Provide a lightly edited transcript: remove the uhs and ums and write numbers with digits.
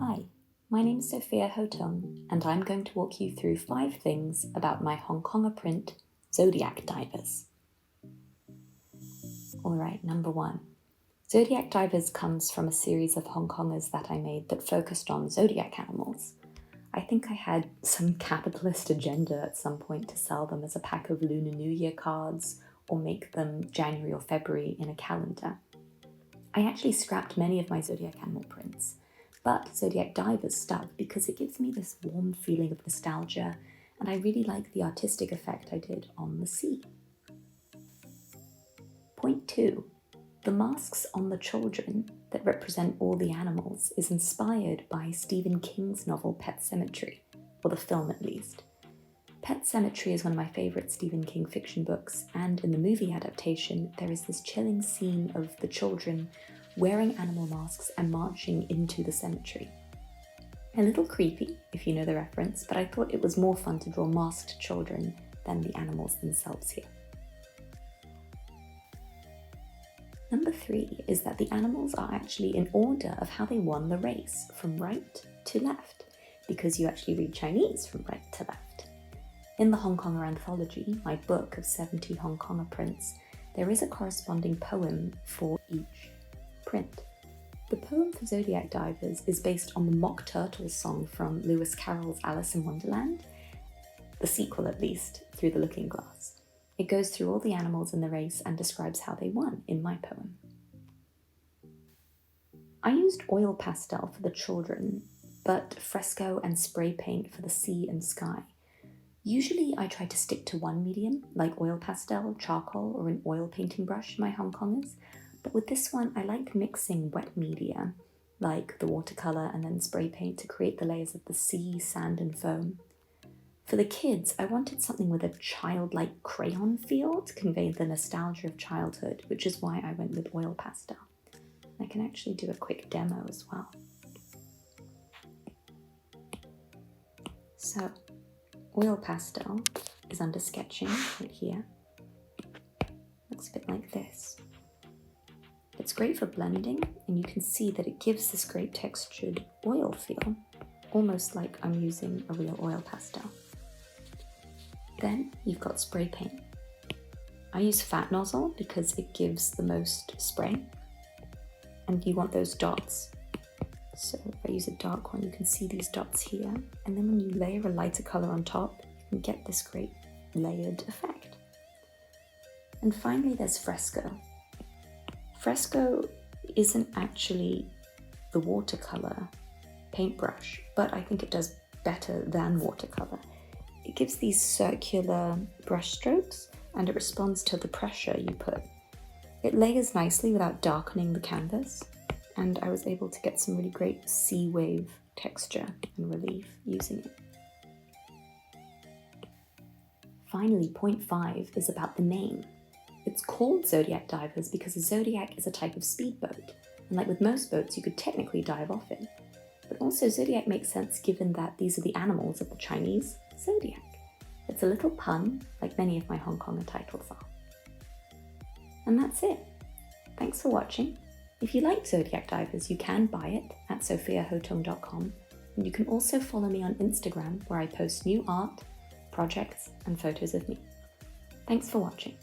Hi, my name is Sophia Hotung, and I'm going to walk you through 5 things about my Hong Konger print, Zodiac Divers. Alright, number 1. Zodiac Divers comes from a series of Hong Kongers that I made that focused on zodiac animals. I think I had some capitalist agenda at some point to sell them as a pack of Lunar New Year cards or make them January or February in a calendar. I actually scrapped many of my zodiac animal prints, but Zodiac Divers stuck because it gives me this warm feeling of nostalgia, and I really like the artistic effect I did on the sea. Point 2. The masks on the children that represent all the animals is inspired by Stephen King's novel Pet Sematary, or the film at least. Pet Sematary is one of my favourite Stephen King fiction books, and in the movie adaptation there is this chilling scene of the children wearing animal masks and marching into the cemetery. A little creepy, if you know the reference, but I thought it was more fun to draw masked children than the animals themselves here. Number 3 is that the animals are actually in order of how they won the race, from right to left, because you actually read Chinese from right to left. In the Hong Konger anthology, my book of 70 Hong Konger prints, there is a corresponding poem for each print. The poem for Zodiac Divers is based on the Mock Turtle song from Lewis Carroll's Alice in Wonderland, the sequel at least, Through the Looking Glass. It goes through all the animals in the race and describes how they won in my poem. I used oil pastel for the children, but fresco and spray paint for the sea and sky. Usually I try to stick to one medium, like oil pastel, charcoal, or an oil painting brush in my Hong Kongers, but with this one I like mixing wet media, like the watercolour and then spray paint to create the layers of the sea, sand and foam. For the kids, I wanted something with a childlike crayon feel to convey the nostalgia of childhood, which is why I went with oil pastel. I can actually do a quick demo as well. So, oil pastel is under sketching right here. Looks a bit like this. It's great for blending, and you can see that it gives this great textured oil feel, almost like I'm using a real oil pastel. Then you've got spray paint. I use fat nozzle because it gives the most spray, and you want those dots. So if I use a dark one, you can see these dots here, and then when you layer a lighter colour on top, you can get this great layered effect. And finally there's fresco. Fresco isn't actually the watercolour paintbrush, but I think it does better than watercolour. It gives these circular brush strokes and it responds to the pressure you put. It layers nicely without darkening the canvas, and I was able to get some really great sea wave texture and relief using it. Finally, point 5 is about the name. It's called Zodiac Divers because a zodiac is a type of speedboat, and like with most boats you could technically dive off in. But also zodiac makes sense given that these are the animals of the Chinese zodiac. It's a little pun, like many of my Hong Konger titles are. And that's it. Thanks for watching. If you like Zodiac Divers, you can buy it at sophiahotung.com, and you can also follow me on Instagram where I post new art, projects, and photos of me. Thanks for watching.